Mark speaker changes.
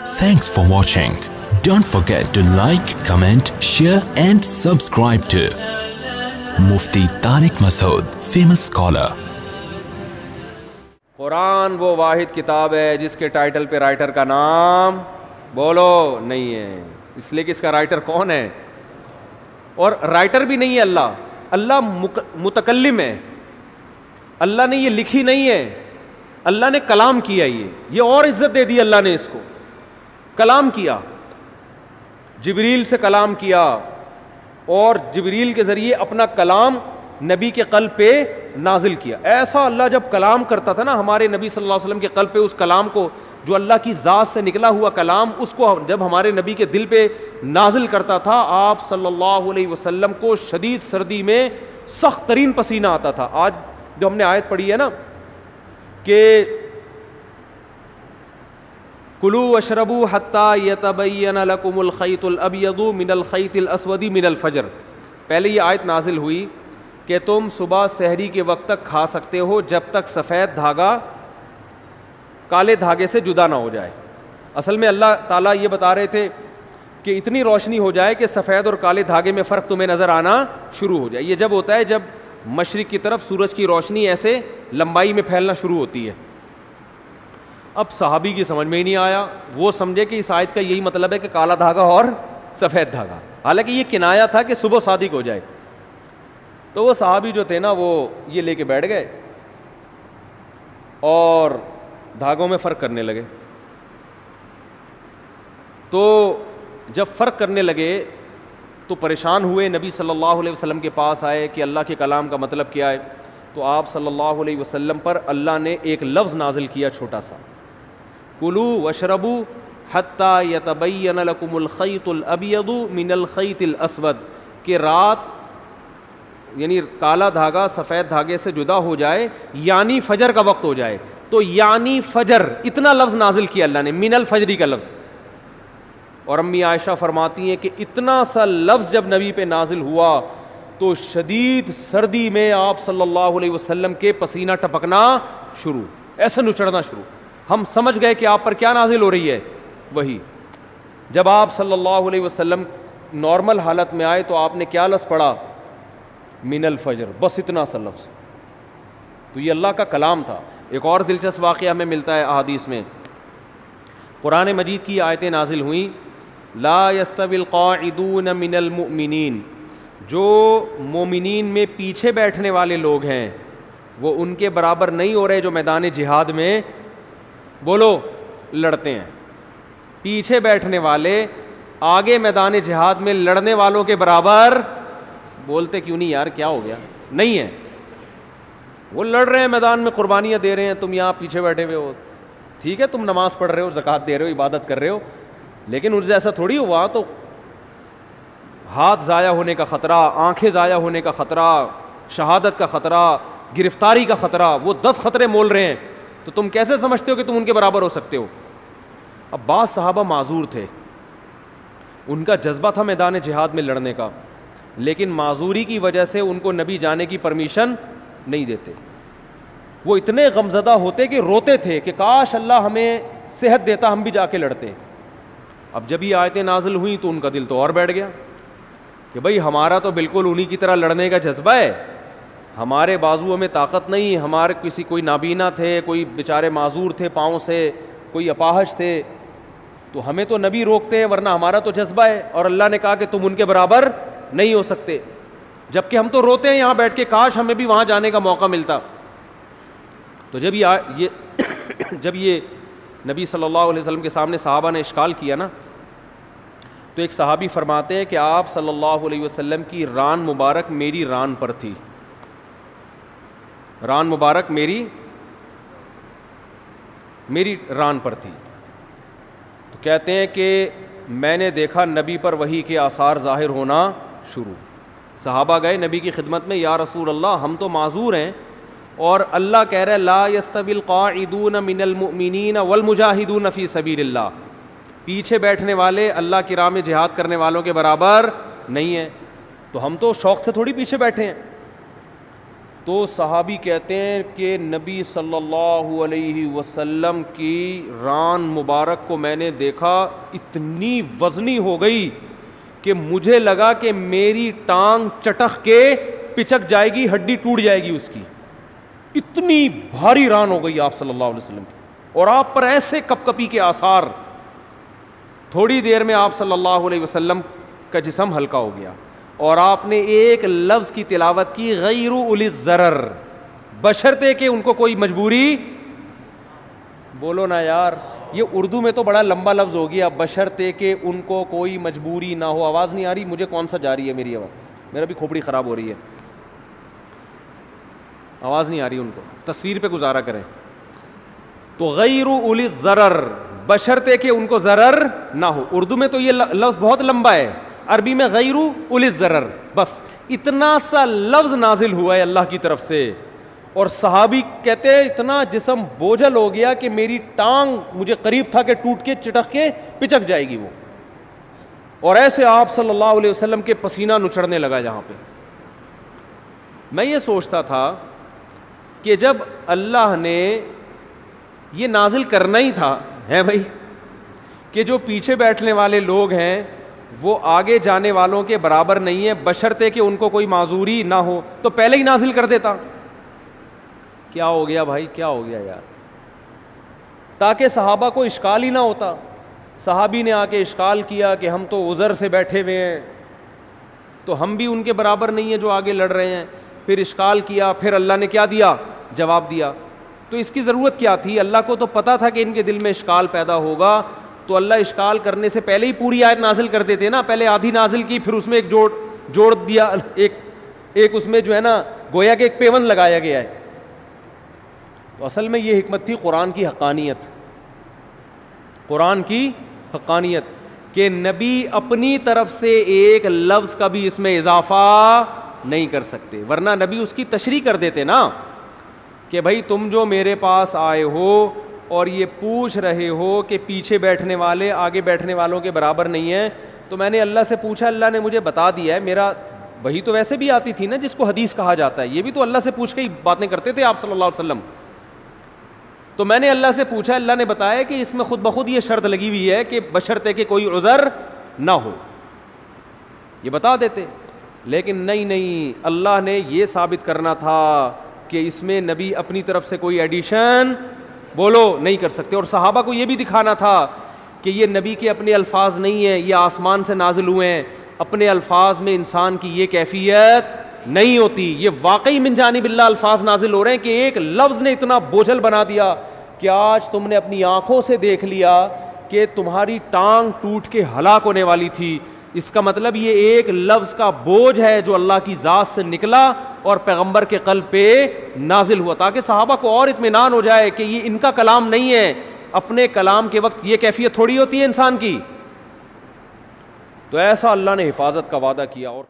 Speaker 1: Thanks for watching. Don't forget to like, comment, share and subscribe to Mufti Tariq Masood, famous scholar.
Speaker 2: قرآن وہ واحد کتاب ہے جس کے ٹائٹل پہ رائٹر کا نام بولو نہیں ہے، اس لیے کہ اس کا رائٹر کون ہے، اور رائٹر بھی نہیں ہے اللہ متکلم ہے، اللہ نے یہ لکھی نہیں ہے، اللہ نے کلام کیا، یہ اور عزت دے دی اللہ نے، اس کو کلام کیا، جبریل سے کلام کیا اور جبریل کے ذریعے اپنا کلام نبی کے قلب پہ نازل کیا۔ ایسا اللہ جب کلام کرتا تھا نا ہمارے نبی صلی اللہ علیہ وسلم کے قلب پہ، اس کلام کو جو اللہ کی ذات سے نکلا ہوا کلام، اس کو جب ہمارے نبی کے دل پہ نازل کرتا تھا، آپ صلی اللہ علیہ وسلم کو شدید سردی میں سخت ترین پسینہ آتا تھا۔ آج جو ہم نے آیت پڑھی ہے نا کہ کلوا واشربوا حتی یتبین لکم الخیط الابیض من الخیط الاسود من الفجر، پہلے یہ آیت نازل ہوئی کہ تم صبح سحری کے وقت تک کھا سکتے ہو جب تک سفید دھاگا کالے دھاگے سے جدا نہ ہو جائے۔ اصل میں اللہ تعالیٰ یہ بتا رہے تھے کہ اتنی روشنی ہو جائے کہ سفید اور کالے دھاگے میں فرق تمہیں نظر آنا شروع ہو جائے۔ یہ جب ہوتا ہے جب مشرق کی طرف سورج کی روشنی ایسے لمبائی میں پھیلنا شروع ہوتی ہے۔ اب صحابی کی سمجھ میں ہی نہیں آیا، وہ سمجھے کہ اس آیت کا یہی مطلب ہے کہ کالا دھاگا اور سفید دھاگا، حالانکہ یہ کنایا تھا کہ صبح صادق ہو جائے۔ تو وہ صحابی جو تھے نا وہ یہ لے کے بیٹھ گئے اور دھاگوں میں فرق کرنے لگے۔ تو جب فرق کرنے لگے تو پریشان ہوئے، نبی صلی اللہ علیہ وسلم کے پاس آئے کہ اللہ کے کلام کا مطلب کیا ہے۔ تو آپ صلی اللہ علیہ وسلم پر اللہ نے ایک لفظ نازل کیا چھوٹا سا، کلوا واشربوا حتی یتبین لکم الخیط الابیض من الخیط الاسود، کہ رات یعنی کالا دھاگا سفید دھاگے سے جدا ہو جائے، یعنی فجر کا وقت ہو جائے۔ تو یعنی فجر اتنا لفظ نازل کیا اللہ نے، من الفجری کا لفظ۔ اور امی عائشہ فرماتی ہیں کہ اتنا سا لفظ جب نبی پہ نازل ہوا تو شدید سردی میں آپ صلی اللہ علیہ وسلم کے پسینہ ٹپکنا شروع، ایسے نچڑنا شروع۔ ہم سمجھ گئے کہ آپ پر کیا نازل ہو رہی ہے، وہی۔ جب آپ صلی اللہ علیہ وسلم نارمل حالت میں آئے تو آپ نے کیا لفظ پڑھا، من الفجر، بس اتنا سا لفظ۔ تو یہ اللہ کا کلام تھا۔ ایک اور دلچسپ واقعہ ہمیں ملتا ہے احادیث میں، قرآن مجید کی آیتیں نازل ہوئیں، لا یستوی القاعدون من المؤمنین، جو مومنین میں پیچھے بیٹھنے والے لوگ ہیں وہ ان کے برابر نہیں ہو رہے جو میدان جہاد میں بولو لڑتے ہیں۔ پیچھے بیٹھنے والے آگے میدان جہاد میں لڑنے والوں کے برابر، بولتے کیوں نہیں یار، کیا ہو گیا، نہیں ہے۔ وہ لڑ رہے ہیں میدان میں، قربانیاں دے رہے ہیں، تم یہاں پیچھے بیٹھے ہوئے ہو۔ ٹھیک ہے تم نماز پڑھ رہے ہو، زکوٰۃ دے رہے ہو، عبادت کر رہے ہو، لیکن ان سے ایسا تھوڑی ہوا تو ہاتھ ضائع ہونے کا خطرہ، آنکھیں ضائع ہونے کا خطرہ، شہادت کا خطرہ، گرفتاری کا خطرہ، وہ 10 خطرے مول رہے ہیں، تو تم کیسے سمجھتے ہو کہ تم ان کے برابر ہو سکتے ہو؟ اب بعض صحابہ معذور تھے، ان کا جذبہ تھا میدان جہاد میں لڑنے کا، لیکن معذوری کی وجہ سے ان کو نبی جانے کی پرمیشن نہیں دیتے۔ وہ اتنے غمزدہ ہوتے کہ روتے تھے کہ کاش اللہ ہمیں صحت دیتا، ہم بھی جا کے لڑتے۔ اب جب یہ آیتیں نازل ہوئیں تو ان کا دل تو اور بیٹھ گیا کہ بھئی ہمارا تو بالکل انہی کی طرح لڑنے کا جذبہ ہے، ہمارے بازوؤں میں طاقت نہیں، ہمارے کوئی نابینا تھے، کوئی بیچارے معذور تھے پاؤں سے، کوئی اپاہج تھے، تو ہمیں تو نبی روکتے ہیں، ورنہ ہمارا تو جذبہ ہے، اور اللہ نے کہا کہ تم ان کے برابر نہیں ہو سکتے، جبکہ ہم تو روتے ہیں یہاں بیٹھ کے کاش ہمیں بھی وہاں جانے کا موقع ملتا۔ تو جب یہ نبی صلی اللہ علیہ وسلم کے سامنے صحابہ نے اشکال کیا نا، تو ایک صحابی فرماتے ہیں کہ آپ صلی اللہ علیہ وسلم کی ران مبارک میری ران پر تھی، ران مبارک میری ران پر تھی۔ تو کہتے ہیں کہ میں نے دیکھا نبی پر وحی کے آثار ظاہر ہونا شروع۔ صحابہ گئے نبی کی خدمت میں، یا رسول اللہ ہم تو معذور ہیں، اور اللہ کہہ رہا ہے لا یستوی القاعدون من المؤمنین والمجاہدون فی سبیل اللہ، پیچھے بیٹھنے والے اللہ کی راہ میں جہاد کرنے والوں کے برابر نہیں ہیں۔ تو ہم تو شوق سے تھوڑی پیچھے بیٹھے ہیں، تو صحابی کہتے ہیں کہ نبی صلی اللہ علیہ وسلم کی ران مبارک کو میں نے دیکھا، اتنی وزنی ہو گئی کہ مجھے لگا کہ میری ٹانگ چٹخ کے پچک جائے گی، ہڈی ٹوٹ جائے گی اس کی، اتنی بھاری ران ہو گئی آپ صلی اللہ علیہ وسلم کی، اور آپ پر ایسے کپ کپی کے آثار۔ تھوڑی دیر میں آپ صلی اللہ علیہ وسلم کا جسم ہلکا ہو گیا، اور آپ نے ایک لفظ کی تلاوت کی، غیر اولی الضرر، بشرطے کہ ان کو کوئی مجبوری، بولو نا یار، یہ اردو میں تو بڑا لمبا لفظ ہو گیا، بشرطے کہ ان کو کوئی مجبوری نہ ہو۔ آواز نہیں آ رہی مجھے، کون سا جا رہی ہے میری آواز؟ میرا بھی کھوپڑی خراب ہو رہی ہے، آواز نہیں آ رہی ان کو، تصویر پہ گزارا کریں۔ تو غیر اولی الضرر، بشرطے کہ ان کو ضرر نہ ہو۔ اردو میں تو یہ لفظ بہت لمبا ہے، عربی میں غیر اولی الضرر، بس اتنا سا لفظ نازل ہوا ہے اللہ کی طرف سے، اور صحابی کہتے ہیں اتنا جسم بوجھل ہو گیا کہ میری ٹانگ مجھے قریب تھا کہ ٹوٹ کے چٹک کے پچک جائے گی وہ، اور ایسے آپ صلی اللہ علیہ وسلم کے پسینہ نچڑنے لگا جہاں پہ۔ میں یہ سوچتا تھا کہ جب اللہ نے یہ نازل کرنا ہی تھا ہے بھائی کہ جو پیچھے بیٹھنے والے لوگ ہیں وہ آگے جانے والوں کے برابر نہیں ہے، بشرطے کہ ان کو کوئی معذوری نہ ہو، تو پہلے ہی نازل کر دیتا۔ کیا ہو گیا بھائی، کیا ہو گیا یار؟ تاکہ صحابہ کو اشکال ہی نہ ہوتا۔ صحابی نے آ کے اشکال کیا کہ ہم تو عذر سے بیٹھے ہوئے ہیں، تو ہم بھی ان کے برابر نہیں ہیں جو آگے لڑ رہے ہیں۔ پھر اشکال کیا، پھر اللہ نے کیا دیا؟ جواب دیا۔ تو اس کی ضرورت کیا تھی؟ اللہ کو تو پتا تھا کہ ان کے دل میں اشکال پیدا ہوگا، تو اللہ اشکال کرنے سے پہلے ہی پوری آیت نازل کر دیتے نا، پہلے آدھی نازل کی، پھر اس میں ایک جوڑ دیا، ایک اس میں جو ہے نا گویا کہ ایک پیوند لگایا گیا ہے۔ تو اصل میں یہ حکمت تھی قرآن کی حقانیت، قرآن کی حقانیت، کہ نبی اپنی طرف سے ایک لفظ کا بھی اس میں اضافہ نہیں کر سکتے، ورنہ نبی اس کی تشریح کر دیتے نا کہ بھائی تم جو میرے پاس آئے ہو اور یہ پوچھ رہے ہو کہ پیچھے بیٹھنے والے آگے بیٹھنے والوں کے برابر نہیں ہیں، تو میں نے اللہ سے پوچھا، اللہ نے مجھے بتا دیا ہے، میرا وہی تو ویسے بھی آتی تھی نا جس کو حدیث کہا جاتا ہے، یہ بھی تو اللہ سے پوچھ کے ہی باتیں کرتے تھے آپ صلی اللہ علیہ وسلم۔ تو میں نے اللہ سے پوچھا، اللہ نے بتایا کہ اس میں خود بخود یہ شرط لگی ہوئی ہے کہ بشرطے کہ کوئی عذر نہ ہو، یہ بتا دیتے، لیکن نہیں، اللہ نے یہ ثابت کرنا تھا کہ اس میں نبی اپنی طرف سے کوئی ایڈیشن بولو نہیں کر سکتے، اور صحابہ کو یہ بھی دکھانا تھا کہ یہ نبی کے اپنے الفاظ نہیں ہیں، یہ آسمان سے نازل ہوئے ہیں، اپنے الفاظ میں انسان کی یہ کیفیت نہیں ہوتی، یہ واقعی من جانب اللہ الفاظ نازل ہو رہے ہیں کہ ایک لفظ نے اتنا بوجھل بنا دیا کہ آج تم نے اپنی آنکھوں سے دیکھ لیا کہ تمہاری ٹانگ ٹوٹ کے ہلاک ہونے والی تھی۔ اس کا مطلب یہ ایک لفظ کا بوجھ ہے جو اللہ کی ذات سے نکلا اور پیغمبر کے قلب پہ نازل ہوا، تاکہ صحابہ کو اور اطمینان ہو جائے کہ یہ ان کا کلام نہیں ہے، اپنے کلام کے وقت یہ کیفیت تھوڑی ہوتی ہے انسان کی۔ تو ایسا اللہ نے حفاظت کا وعدہ کیا، اور